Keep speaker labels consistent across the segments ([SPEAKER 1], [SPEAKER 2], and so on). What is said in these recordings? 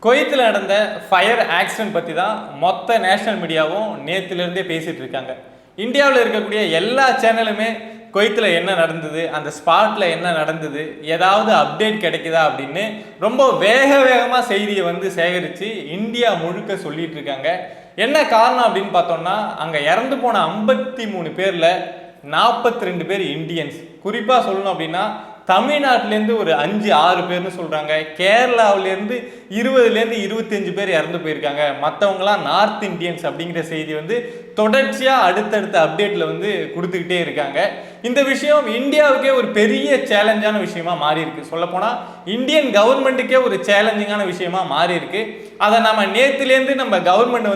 [SPEAKER 1] குவைத்தில் நடந்த fire accident பற்றி தான் மொத்த நேஷனல் மீடியாவும் நேற்றுலேருந்தே பேசிகிட்டு இருக்காங்க. இந்தியாவில் இருக்கக்கூடிய எல்லா சேனலுமே குவைத்தில் என்ன நடந்தது, அந்த ஸ்பாட்டில் என்ன நடந்தது, ஏதாவது அப்டேட் கிடைக்குதா அப்படின்னு ரொம்ப வேகமாக செய்தியை சேகரித்து இந்தியா முழுக்க சொல்லிட்டு இருக்காங்க. என்ன காரணம் அப்படின்னு பார்த்தோம்னா, அங்கே இறந்து போன 53 பேரில் 42 பேர் இந்தியன்ஸ். குறிப்பாக சொல்லணும் அப்படின்னா தமிழ்நாட்டிலேருந்து ஒரு 5-6 பேர்னு சொல்கிறாங்க. கேரளாவிலேருந்து 20லேருந்து 25 பேர் இறந்து போயிருக்காங்க. மற்றவங்களாம் நார்த் இந்தியன்ஸ் அப்படிங்கிற செய்தி தொடர்ச்சியாக அடுத்தடுத்த அப்டேட்டில் கொடுத்துக்கிட்டே இருக்காங்க. இந்த விஷயம் இந்தியாவுக்கே ஒரு பெரிய சேலஞ்சான விஷயமா மாறி இருக்கு. சொல்லப்போனால் இந்தியன் கவர்மெண்ட்டுக்கே ஒரு சேலஞ்சிங்கான விஷயமா மாறி இருக்கு. அதை நம்ம நேற்றுலேருந்து நம்ம கவர்மெண்ட்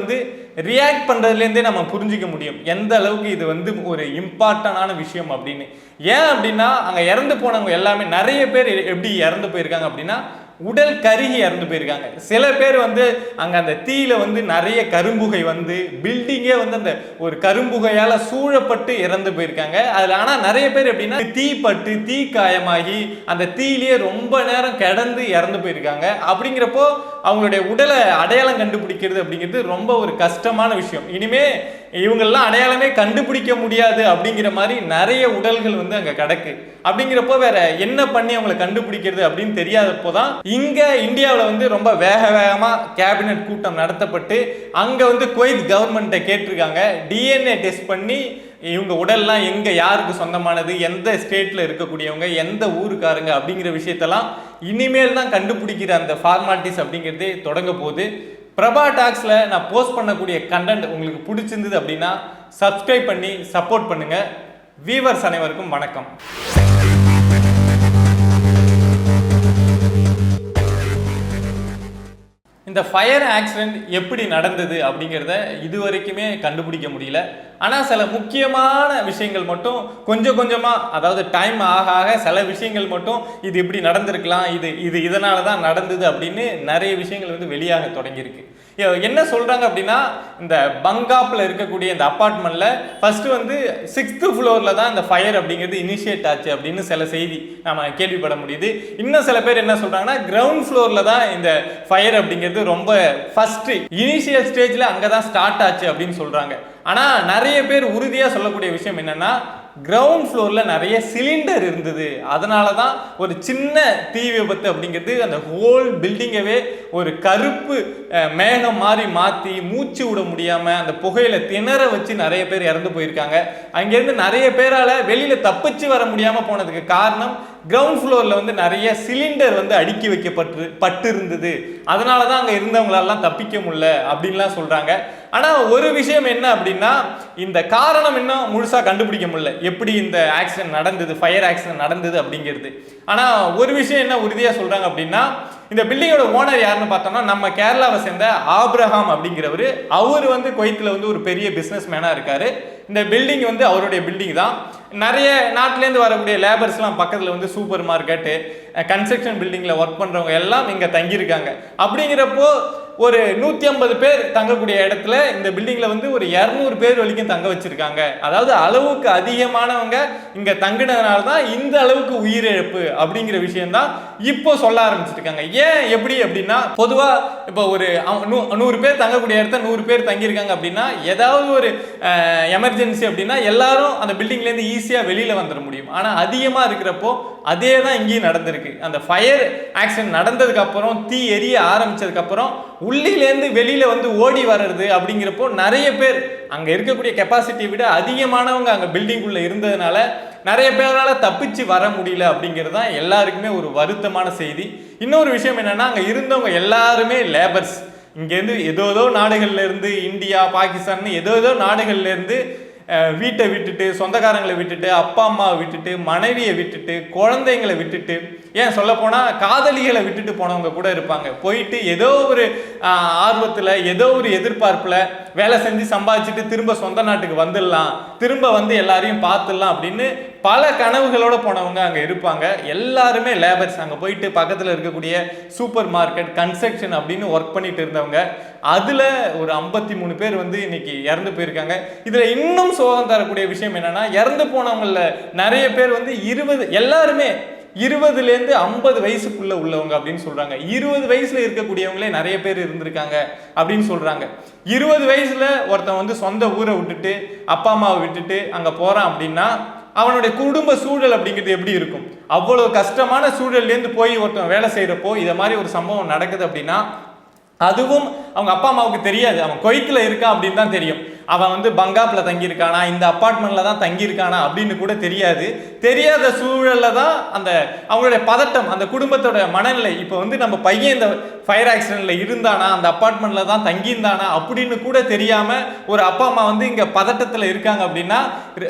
[SPEAKER 1] ரியாக்ட் பண்ணுறதுலேருந்தே நம்ம புரிஞ்சிக்க முடியும் எந்த அளவுக்கு இது ஒரு இம்பார்ட்டண்டான விஷயம் அப்படின்னு. ஏன் அப்படின்னா, அங்கே இறந்து போனவங்க எல்லாமே நிறைய பேர் எப்படி இறந்து போயிருக்காங்க அப்படின்னா, உடல் கருகி இறந்து போயிருக்காங்க. சில பேர் அங்கே அந்த தீயில நிறைய கரும்புகை பில்டிங்கே அந்த ஒரு கரும்புகையால் சூழப்பட்டு இறந்து போயிருக்காங்க. அதில் ஆனால் நிறைய பேர் எப்படின்னா தீப்பட்டு தீ காயமாகி அந்த தீயிலேயே ரொம்ப நேரம் கிடந்து இறந்து போயிருக்காங்க. அப்படிங்கிறப்போ அவங்களுடைய உடலை அடையாளம் கண்டுபிடிக்கிறது அப்படிங்கிறது ரொம்ப ஒரு கஷ்டமான விஷயம். இனிமே இவங்கெல்லாம் அடையாளமே கண்டுபிடிக்க முடியாது அப்படிங்கிற மாதிரி நிறைய உடல்கள் அங்கே கிடக்கு. அப்படிங்கிறப்போ வேற என்ன பண்ணி அவங்களை கண்டுபிடிக்கிறது அப்படின்னு தெரியாதப்போ தான் இங்க இந்தியாவில் ரொம்ப வேகமா கேபினட் கூட்டம் நடத்தப்பட்டு அங்க குவைத் கவர்மெண்ட்டை கேட்டிருக்காங்க, டிஎன்ஏ டெஸ்ட் பண்ணி இவங்க உடல்லாம் எங்க யாருக்கு சொந்தமானது, எந்த ஸ்டேட்ல இருக்கக்கூடியவங்க, எந்த ஊருக்காரங்க அப்படிங்கிற விஷயத்தெல்லாம் இனிமேல் தான் கண்டுபிடிக்கிற அந்த ஃபார்மாலிட்டிஸ் அப்படிங்கிறதே தொடங்க போகுது. பிரபா டாக்ஸில் நான் போஸ்ட் பண்ணக்கூடிய கண்டென்ட் உங்களுக்கு பிடிச்சிருந்தது அப்படின்னா சப்ஸ்கிரைப் பண்ணி சப்போர்ட் பண்ணுங்க. வீவர்ஸ் அனைவருக்கும் வணக்கம். இந்த ஃபயர் ஆக்சிடென்ட் எப்படி நடந்தது அப்படிங்கிறத இது வரைக்குமே கண்டுபிடிக்க முடியல. ஆனால் சில முக்கியமான விஷயங்கள் மட்டும் கொஞ்சம் கொஞ்சமாக, அதாவது டைம் ஆக ஆக சில விஷயங்கள் மட்டும் இது இப்படி நடந்திருக்கலாம், இது இதனால தான் நடந்தது அப்படின்னு நிறைய விஷயங்கள் வெளியாக தொடங்கியிருக்கு. என்ன சொல்கிறாங்க அப்படின்னா, இந்த பங்காப்பில் இருக்கக்கூடிய இந்த அப்பார்ட்மெண்ட்டில் ஃபஸ்ட்டு 6th ஃப்ளோரில் தான் இந்த ஃபயர் அப்படிங்கிறது இனிஷியேட் ஆச்சு அப்படின்னு சில செய்தி நம்ம கேள்விப்பட முடியுது. இன்னும் சில பேர் என்ன சொல்கிறாங்கன்னா, கிரவுண்ட் ஃப்ளோரில் தான் இந்த ஃபயர் அப்படிங்கிறது ரொம்ப ஃபர்ஸ்ட் இனிஷியல் ஸ்டேஜில் அங்கே தான் ஸ்டார்ட் ஆச்சு அப்படின்னு சொல்கிறாங்க. ஆனால் நிறைய பேர் உறுதியாக சொல்லக்கூடிய விஷயம் என்னென்னா, கிரவுண்ட் ஃப்ளோரில் நிறைய சிலிண்டர் இருந்தது, அதனால தான் ஒரு சின்ன தீ விபத்து அப்படிங்கிறது அந்த ஹோல் பில்டிங்கவே ஒரு கருப்பு மேகம் மாதிரி மாற்றி மூச்சு விட முடியாமல் அந்த புகையில திணற வச்சு நிறைய பேர் இறந்து போயிருக்காங்க. அங்கேருந்து நிறைய பேரால் வெளியில் தப்பிச்சு வர முடியாமல் போனதுக்கு காரணம் கிரவுண்ட் ஃப்ளோரில் நிறைய சிலிண்டர் அடுக்கி வைக்கப்பட்டு இருந்தது, அதனால தான் அங்கே இருந்தவங்களெல்லாம் தப்பிக்க முடியல அப்படின்லாம் சொல்கிறாங்க. ஆனால் ஒரு விஷயம் என்ன அப்படின்னா, இந்த காரணம் இன்னும் முழுசாக கண்டுபிடிக்க முடியல, எப்படி இந்த ஆக்சிடென்ட் நடந்தது, ஃபயர் ஆக்சிடென்ட் நடந்தது அப்படிங்கிறது. ஆனால் ஒரு விஷயம் என்ன உறுதியாக சொல்கிறாங்க அப்படின்னா, இந்த பில்டிங்கோட ஓனர் யாருன்னு பார்த்தோம்னா நம்ம கேரளாவை சேர்ந்த ஆப்ரஹாம் அப்படிங்கிறவர். அவர் குவைத்தில் ஒரு பெரிய பிஸ்னஸ் மேனாக இருக்கார். இந்த பில்டிங் அவருடைய பில்டிங் தான். நிறைய நாட்டிலேருந்து வரக்கூடிய லேபர்ஸ்லாம் பக்கத்தில் சூப்பர் மார்க்கெட்டு, கன்ஸ்ட்ரக்ஷன் பில்டிங்கில் ஒர்க் பண்ணுறவங்க எல்லாம் இங்கே தங்கியிருக்காங்க. அப்படிங்கிறப்போ ஒரு 150 பேர் தங்கக்கூடிய இடத்துல இந்த பில்டிங்கில் ஒரு 200 பேர் வரைக்கும் தங்க வச்சிருக்காங்க. அதாவது அளவுக்கு அதிகமானவங்க இங்கே தங்கினதுனால தான் இந்த அளவுக்கு உயிரிழப்பு அப்படிங்கிற விஷயம்தான் இப்போ சொல்ல ஆரம்பிச்சிருக்காங்க. ஏன் எப்படி அப்படின்னா, பொதுவாக இப்போ ஒரு 100 பேர் தங்கக்கூடிய இடத்த 100 பேர் தங்கியிருக்காங்க அப்படின்னா, ஏதாவது ஒரு எமர்ஜென்சி அப்படின்னா எல்லாரும் அந்த பில்டிங்லேருந்து ஈஸியாக வெளியில் வந்துட முடியும். ஆனால் அதிகமாக இருக்கிறப்போ அதே தான் இங்கேயும் நடந்திருக்கு. அந்த ஃபயர் ஆக்சிடென்ட் நடந்ததுக்கு அப்புறம், தீ எரிய ஆரம்பிச்சதுக்கு அப்புறம் உள்ளிலேருந்து வெளியில ஓடி வர்றது அப்படிங்கிறப்போ நிறைய பேர் அங்கே இருக்கக்கூடிய கெப்பாசிட்டியை விட அதிகமானவங்க அங்கே பில்டிங்குள்ள இருந்ததுனால நிறைய பேரால் தப்பிச்சு வர முடியல அப்படிங்கிறது தான் எல்லாருக்குமே ஒரு வருத்தமான செய்தி. இன்னொரு விஷயம் என்னன்னா, அங்கே இருந்தவங்க எல்லாருமே லேபர்ஸ். இங்கேருந்து ஏதோ நாடுகள்ல இருந்து, இந்தியா, பாகிஸ்தான் ஏதோ நாடுகள்ல இருந்து வீட்டை விட்டுட்டு, சொந்தக்காரங்களை விட்டுட்டு, அப்பா அம்மாவை விட்டுட்டு, மனைவியை விட்டுட்டு, குழந்தைங்களை விட்டுட்டு, ஏன் சொல்ல போனால் காதலிகளை விட்டுட்டு போனவங்க கூட இருப்பாங்க. போயிட்டு ஏதோ ஒரு ஆர்வத்தில், ஏதோ ஒரு எதிர்பார்ப்பில் வேலை செஞ்சு சம்பாதிச்சுட்டு திரும்ப சொந்த நாட்டுக்கு வந்துடலாம், திரும்ப எல்லாரையும் பார்த்துடலாம் அப்படின்னு பல கனவுகளோட போனவங்க அங்கே இருப்பாங்க. எல்லாருமே லேபர்ஸ். அங்கே போயிட்டு பக்கத்தில் இருக்கக்கூடிய சூப்பர் மார்க்கெட், கன்ஸ்ட்ரக்ஷன் அப்படின்னு ஒர்க் பண்ணிட்டு இருந்தவங்க. அதில் ஒரு 53 பேர் இன்னைக்கு இறந்து போயிருக்காங்க. இதில் இன்னும் சோகம் தரக்கூடிய விஷயம் என்னன்னா, இறந்து போனவங்கள நிறைய பேர் 20 எல்லாருமே 20லேருந்து 50 வயசுக்குள்ள உள்ளவங்க அப்படின்னு சொல்றாங்க. 20 வயசுல இருக்கக்கூடியவங்களே நிறைய பேர் இருந்திருக்காங்க அப்படின்னு சொல்றாங்க. 20 வயசுல ஒருத்தன் வந்து சொந்த ஊரை விட்டுட்டு அப்பா அம்மாவை விட்டுட்டு அங்க போறான் அப்படின்னா அவனுடைய குடும்ப சூழல் அப்படிங்கிறது எப்படி இருக்கும்? அவ்வளவு கஷ்டமான சூழல்லேருந்து போய் ஒருத்தன் வேலை செய்யறப்போ இதை மாதிரி ஒரு சம்பவம் நடக்குது அப்படின்னா, அதுவும் அவங்க அப்பா அம்மாவுக்கு தெரியாது. அவன் குவைத்தில் இருக்கான் அப்படின்னு தான் தெரியும். அவன் வந்து பங்காப்ல தங்கியிருக்கானா, இந்த அப்பார்ட்மெண்ட்ல தான் தங்கியிருக்கானா அப்படின்னு கூட தெரியாது. தெரியாத சூழல்ல தான் அந்த அவங்களுடைய பதட்டம், அந்த குடும்பத்தோட மனநிலை. இப்போ வந்து நம்ம பையன் இந்த ஃபயர் ஆக்சிடென்ட்ல இருந்தானா, அந்த அப்பார்ட்மெண்ட்ல தான் தங்கியிருந்தானா அப்படின்னு கூட தெரியாம ஒரு அப்பா அம்மா வந்து இங்க பதட்டத்தில் இருக்காங்க அப்படின்னா,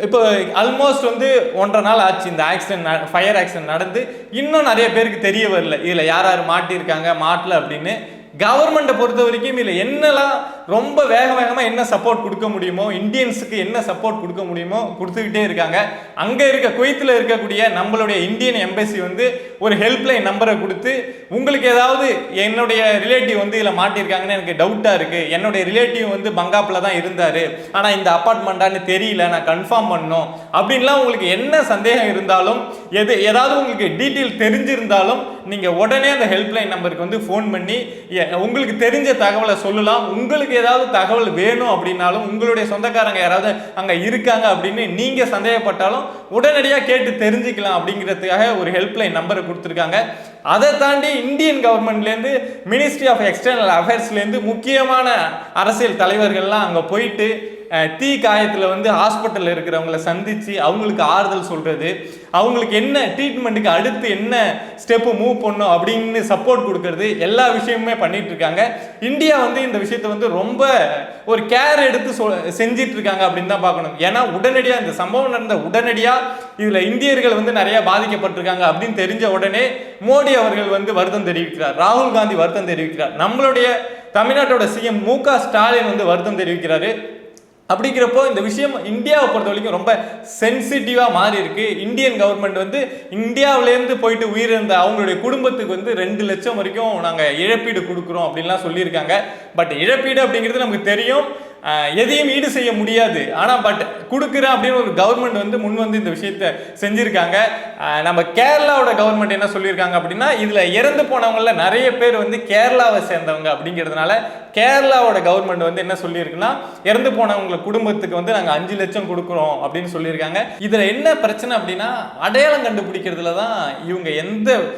[SPEAKER 1] இப்போ ஆல்மோஸ்ட் வந்து 1.5 நாள் ஆச்சு இந்த ஆக்சிடென்ட், ஃபயர் ஆக்சிடென்ட் நடந்து. இன்னும் நிறைய பேருக்கு தெரிய வரல இதுல யார் யார் மாட்டியிருக்காங்க மாட்டல அப்படின்னு. கவர்மெண்ட்டை பொறுத்த வரைக்கும் இதில் என்னெல்லாம் ரொம்ப வேகமாக என்ன சப்போர்ட் கொடுக்க முடியுமோ, இந்தியன்ஸுக்கு என்ன சப்போர்ட் கொடுக்க முடியுமோ கொடுத்துக்கிட்டே இருக்காங்க. அங்கே இருக்க குவைத்தில் இருக்கக்கூடிய நம்மளுடைய இந்தியன் எம்பசி வந்து ஒரு ஹெல்ப்லைன் நம்பரை கொடுத்து, உங்களுக்கு ஏதாவது என்னுடைய ரிலேட்டிவ் வந்து இதில் மாட்டியிருக்காங்கன்னு எனக்கு டவுட்டாக இருக்குது, என்னுடைய ரிலேட்டிவ் வந்து பங்காப்பில் தான் இருந்தார், ஆனால் இந்த அப்பார்ட்மெண்ட்டான்னு தெரியல, நான் கன்ஃபார்ம் பண்ணணும் அப்படின்லாம் உங்களுக்கு என்ன சந்தேகம் இருந்தாலும், ஏதாவது உங்களுக்கு டீட்டெயில் தெரிஞ்சிருந்தாலும் நீங்கள் உடனே அந்த ஹெல்ப்லைன் நம்பருக்கு வந்து ஃபோன் பண்ணி உங்களுக்கு தெரிஞ்ச தகவலை சொல்லலாம். உங்களுக்கு ஏதாவது தகவல் வேணும் அப்படின்னாலும், உங்களுடைய சொந்தக்காரங்க யாராவது அங்கே இருக்காங்க அப்படின்னு நீங்கள் சந்தேகப்பட்டாலும் உடனடியாக கேட்டு தெரிஞ்சுக்கலாம் அப்படிங்கிறதுக்காக ஒரு ஹெல்ப்லைன் நம்பரை கொடுத்துருக்காங்க. அதை தாண்டி இந்தியன் கவர்மெண்ட்லேருந்து, மினிஸ்ட்ரி ஆஃப் எக்ஸ்டர்னல் அஃபேர்ஸ்லேருந்து முக்கியமான அரசியல் தலைவர்கள்லாம் அங்கே போயிட்டு தீ காயத்தில் வந்து ஹாஸ்பிட்டலில் இருக்கிறவங்களை சந்தித்து அவங்களுக்கு ஆறுதல் சொல்கிறது, அவங்களுக்கு என்ன ட்ரீட்மெண்ட்டுக்கு அடுத்து என்ன ஸ்டெப்பு மூவ் பண்ணும் அப்படின்னு சப்போர்ட் கொடுக்கறது, எல்லா விஷயமுமே பண்ணிட்டு இருக்காங்க. இந்தியா வந்து இந்த விஷயத்தை வந்து ரொம்ப ஒரு கேர் எடுத்து செஞ்சிட்டு இருக்காங்க அப்படின்னு தான் பார்க்கணும். ஏன்னா உடனடியாக இந்த சம்பவம் நடந்த உடனடியாக இதில் இந்தியர்கள் வந்து நிறைய பாதிக்கப்பட்டிருக்காங்க அப்படின்னு தெரிஞ்ச உடனே மோடி அவர்கள் வந்து வருத்தம் தெரிவிக்கிறார், ராகுல் காந்தி வருத்தம் தெரிவிக்கிறார், நம்மளுடைய தமிழ்நாட்டோட சிஎம் மு.க. ஸ்டாலின் வந்து வருத்தம் தெரிவிக்கிறாரு. அப்படிங்கிறப்போ இந்த விஷயம் இந்தியாவை பொறுத்த வரைக்கும் ரொம்ப சென்சிட்டிவாக மாறி இருக்கு. இந்தியன் கவர்மெண்ட் வந்து இந்தியாவிலேருந்து போயிட்டு உயிரிழந்த அவங்களுடைய குடும்பத்துக்கு வந்து 2 லட்சம் வரைக்கும் நாங்கள் இழப்பீடு கொடுக்குறோம் அப்படின்லாம் சொல்லியிருக்காங்க. பட் இழப்பீடு அப்படிங்கிறது நமக்கு தெரியும், எதையும் ஈடு செய்ய முடியாது. ஆனால் பட் கொடுக்குறேன் அப்படின்னு ஒரு கவர்மெண்ட் வந்து முன் வந்து இந்த விஷயத்த செஞ்சுருக்காங்க. நம்ம கேரளாவோட கவர்மெண்ட் என்ன சொல்லியிருக்காங்க அப்படின்னா, இதில் இறந்து போனவங்கள நிறைய பேர் வந்து கேரளாவை சேர்ந்தவங்க அப்படிங்கிறதுனால கேரளாவோட கவர்மெண்ட் வந்து என்ன சொல்லியிருக்குன்னா, இறந்து போனவங்க குடும்பத்துக்கு வந்து நாங்கள் 5 லட்சம் கொடுக்குறோம் அப்படின்னு சொல்லியிருக்காங்க. இதில் என்ன பிரச்சனை அப்படின்னா, அடையாளம் கண்டுபிடிக்கிறதுல தான் இவங்க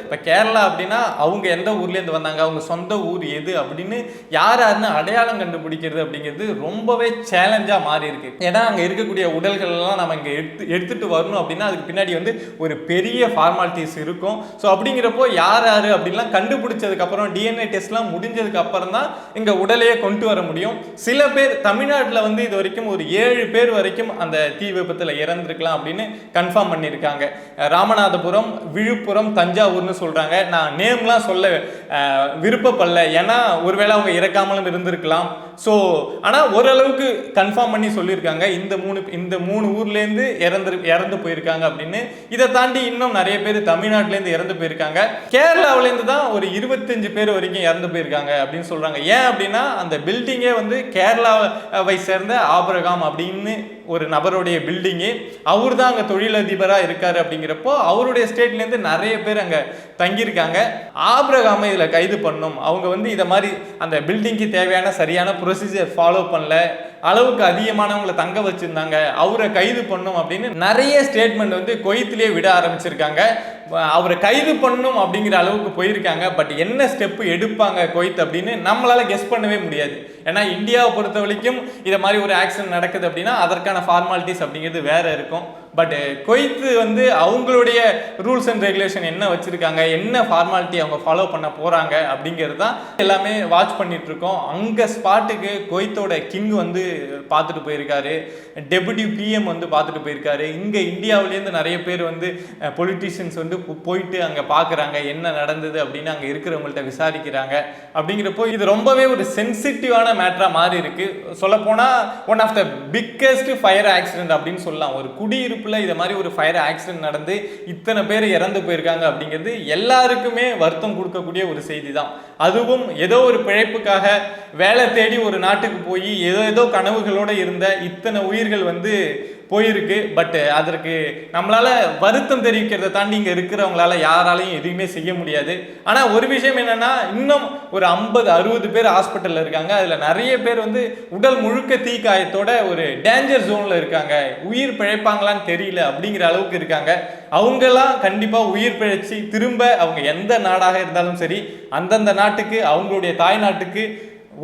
[SPEAKER 1] இப்போ கேரளா அப்படின்னா அவங்க எந்த ஊர்லேருந்து வந்தாங்க, அவங்க சொந்த ஊர் எது அப்படின்னு யாருன்னு அடையாளம் கண்டுபிடிக்கிறது அப்படிங்கிறது ரொம்பவே சேலஞ்சாக மாறி இருக்கு. ஏன்னா அங்கே இருக்கக்கூடிய உடல்கள்லாம் நம்ம இங்கே எடுத்துட்டு வரணும் அப்படின்னா அதுக்கு பின்னாடி வந்து ஒரு பெரிய ஃபார்மாலிட்டிஸ் இருக்கும். ஸோ அப்படிங்கிறப்போ யார் யார் அப்படின்லாம் கண்டுபிடிச்சதுக்கப்புறம் டிஎன்ஏ டெஸ்ட்லாம் முடிஞ்சதுக்கு அப்புறம் தான் இங்கே உடலையே கொண்டு வர முடியும். சில பேர் தமிழ்நாட்டில் வந்து இது வரைக்கும் ஒரு 7 பேர் வரைக்கும் அந்த தீ விபத்தில் இறந்துருக்கலாம் அப்படின்னு கன்ஃபார்ம் பண்ணியிருக்காங்க. ராமநாதபுரம், விழுப்புரம், தஞ்சாவூர்னு சொல்கிறாங்க. நான் நேம்லாம் சொல்ல விருப்பப்படல, ஏன்னா ஒருவேளை அவங்க இறக்காமலும் இருந்திருக்கலாம். ஸோ ஆனால் ஓரளவுக்கு கன்ஃபார்ம் பண்ணி சொல்லியிருக்காங்க இந்த மூணு ஊர்லேருந்து இறந்து போயிருக்காங்க அப்படின்னு. இதை தாண்டி இன்னும் நிறைய பேர் தமிழ்நாட்டிலேருந்து இறந்து போயிருக்காங்க. கேரளாவிலேருந்து தான் ஒரு 25 பேர் வரைக்கும் இறந்து போயிருக்காங்க அப்படின்னு சொல்கிறாங்க. ஏன் அப்படின்னா அந்த பில்டிங்கே வந்து கேரளாவை சேர்ந்த ஆபிரகாம் அப்படின்னு ஒரு நபருடைய பில்டிங்கு, அவர் தான் அங்கே தொழிலதிபராக இருக்காரு. அப்படிங்கிறப்போ அவருடைய ஸ்டேட்லேருந்து நிறைய பேர் அங்கே தங்கியிருக்காங்க. ஆபிரகாமை இதில் கைது பண்ணும், அவங்க வந்து இதை மாதிரி அந்த பில்டிங்க்கு தேவையான சரியான ப்ரொசீஜர் ஃபாலோ பண்ணல, அளவுக்கு அதிகமானவங்களை தங்க வச்சிருந்தாங்க, அவரை கைது பண்ணும் அப்படின்னு நிறைய ஸ்டேட்மெண்ட் வந்து குவைத்திலே விட ஆரம்பிச்சிருக்காங்க. அவரை கைது பண்ணும் அப்படிங்கிற அளவுக்கு போயிருக்காங்க. பட் என்ன ஸ்டெப்பு எடுப்பாங்க குவைத் அப்படின்னு நம்மளால கெஸ் பண்ணவே முடியாது. ஏன்னா இந்தியாவை பொறுத்த வரைக்கும் இதை மாதிரி ஒரு ஆக்சிடென்ட் நடக்குது அப்படின்னா அதற்கான ஃபார்மாலிட்டிஸ் அப்படிங்கிறது வேற இருக்கும். பட் குவைத் வந்து அவங்களுடைய ரூல்ஸ் அண்ட் ரெகுலேஷன் என்ன வச்சிருக்காங்க, என்ன ஃபார்மாலிட்டி அவங்க ஃபாலோ பண்ண போறாங்க அப்படிங்கிறது தான் எல்லாமே வாட்ச் பண்ணிட்டு இருக்கோம். அங்கே ஸ்பாட்டுக்கு குவைத்தோட கிங் வந்து பார்த்துட்டு போயிருக்காரு, டெபுட்டி பிஎம் வந்து பார்த்துட்டு போயிருக்காரு. இங்கே இந்தியாவிலேருந்து நிறைய பேர் வந்து பொலிட்டீஷியன்ஸ் வந்து போயிட்டு அங்கே பார்க்குறாங்க என்ன நடந்தது அப்படின்னு, அங்கே இருக்கிறவங்கள்ட்ட விசாரிக்கிறாங்க. அப்படிங்கிறப்போ இது ரொம்பவே ஒரு சென்சிட்டிவான மேட்டராக மாறி இருக்கு. சொல்லப்போனால் one of the biggest fire accident அப்படின்னு சொல்லலாம். ஒரு குடியிருப்பில் இதை மாதிரி ஒரு ஃபயர் ஆக்சிடென்ட் நடந்து இத்தனை பேர் இறந்து போயிருக்காங்க அப்படிங்கிறது எல்லாருக்குமே வருத்தம் கொடுக்கக்கூடிய ஒரு செய்தி தான். அதுவும் ஏதோ ஒரு பிழைப்புக்காக வேலை தேடி ஒரு நாட்டுக்கு போய் ஏதோ ஏதோ கனவுகளோட இருந்த இத்தனை உயிர்கள் வந்து போயிருக்கு. பட் அதற்கு நம்மளால வருத்தம் தெரிவிக்கிறத தாண்டி இங்க இருக்கிறவங்களால யாராலையும் எதுவுமே செய்ய முடியாது. ஆனா ஒரு விஷயம் என்னன்னா, இன்னும் ஒரு 50-60 பேர் ஹாஸ்பிட்டல்ல இருக்காங்க. அதுல நிறைய பேர் வந்து உடல் முழுக்க தீக்காயத்தோட ஒரு டேஞ்சர் ஜோன்ல இருக்காங்க. உயிர் பிழைப்பாங்களான்னு தெரியல அப்படிங்கிற அளவுக்கு இருக்காங்க. அவங்கெல்லாம் கண்டிப்பா உயிர் பிழைச்சி திரும்ப அவங்க எந்த நாடாக இருந்தாலும் சரி அந்தந்த நாட்டுக்கு அவங்களுடைய தாய் நாட்டுக்கு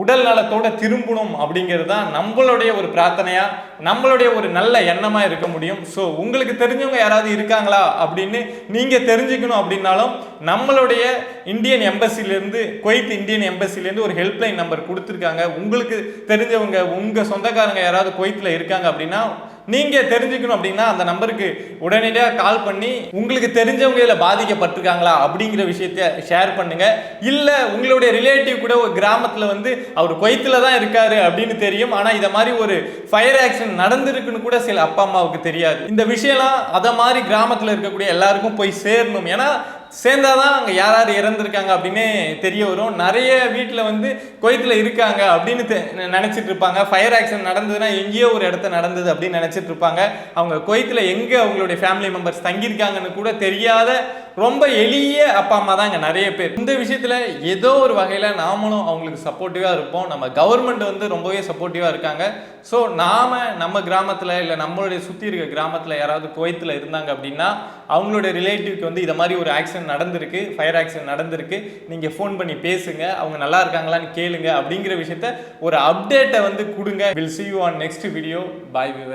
[SPEAKER 1] உடல் நலத்தோட திரும்பணும் அப்படிங்கிறது தான் நம்மளுடைய ஒரு பிரார்த்தனையா, நம்மளுடைய ஒரு நல்ல எண்ணமா இருக்க முடியும். ஸோ உங்களுக்கு தெரிஞ்சவங்க யாராவது இருக்காங்களா அப்படின்னு நீங்க தெரிஞ்சுக்கணும் அப்படின்னாலும் நம்மளுடைய இந்தியன் எம்பசிலேருந்து, குவைத் இந்தியன் எம்பசிலேருந்து ஒரு ஹெல்ப்லைன் நம்பர் கொடுத்துருக்காங்க. உங்களுக்கு தெரிஞ்சவங்க உங்க சொந்தக்காரங்க யாராவது குவைத்தில் இருக்காங்க அப்படின்னா நீங்க தெரிஞ்சுக்கணும் அப்படின்னா அந்த நம்பருக்கு உடனடியாக கால் பண்ணி உங்களுக்கு தெரிஞ்சவங்க இதில் பாதிக்கப்பட்டிருக்காங்களா அப்படிங்கிற விஷயத்த ஷேர் பண்ணுங்க. இல்லை உங்களுடைய ரிலேட்டிவ் கூட ஒரு கிராமத்தில் வந்து அவர் குவைத்தில் தான் இருக்காரு அப்படின்னு தெரியும், ஆனால் இதை மாதிரி ஒரு ஃபயர் ஆக்சிடென்ட் நடந்திருக்குன்னு கூட சில அப்பா அம்மாவுக்கு தெரியாது. இந்த விஷயம்லாம் அதை மாதிரி கிராமத்தில் இருக்கக்கூடிய எல்லாருக்கும் போய் சேரணும். ஏன்னா சேர்ந்தாதான் அங்கே யார் யார் இறந்துருக்காங்க அப்படின்னு தெரிய வரும். நிறைய வீட்டில் வந்து குவைத்தில் இருக்காங்க அப்படின்னு நினச்சிட்டு இருப்பாங்க. ஃபயர் ஆக்சிடென்ட் நடந்ததுன்னா எங்கேயோ ஒரு இடத்த நடந்தது அப்படின்னு நினச்சிட்டு இருப்பாங்க. அவங்க குவைத்தில் எங்கே அவங்களுடைய ஃபேமிலி மெம்பர்ஸ் தங்கியிருக்காங்கன்னு கூட தெரியாத ரொம்ப எளிய அப்பா அம்மா தான் இங்கே நிறைய பேர். இந்த விஷயத்தில் ஏதோ ஒரு வகையில் நாமளும் அவங்களுக்கு சப்போர்ட்டிவாக இருப்போம். நம்ம கவர்மெண்ட் வந்து ரொம்பவே சப்போர்ட்டிவாக இருக்காங்க. ஸோ நாம் நம்ம கிராமத்தில் இல்லை நம்மளுடைய சுற்றி இருக்க கிராமத்தில் யாராவது குவைத்தில் இருந்தாங்க அப்படின்னா அவங்களோட ரிலேட்டிவ்க்கு வந்து இதை மாதிரி ஒரு ஆக்சிடென்ட் நடந்திருக்கு, ஃபயர் ஆக்சிடென்ட் நடந்திருக்கு, நீங்கள் ஃபோன் பண்ணி பேசுங்க, அவங்க நல்லா இருக்காங்களான்னு கேளுங்க அப்படிங்கிற விஷயத்த ஒரு அப்டேட்டை வந்து கொடுங்க. Will see you on next video. Bye viewers.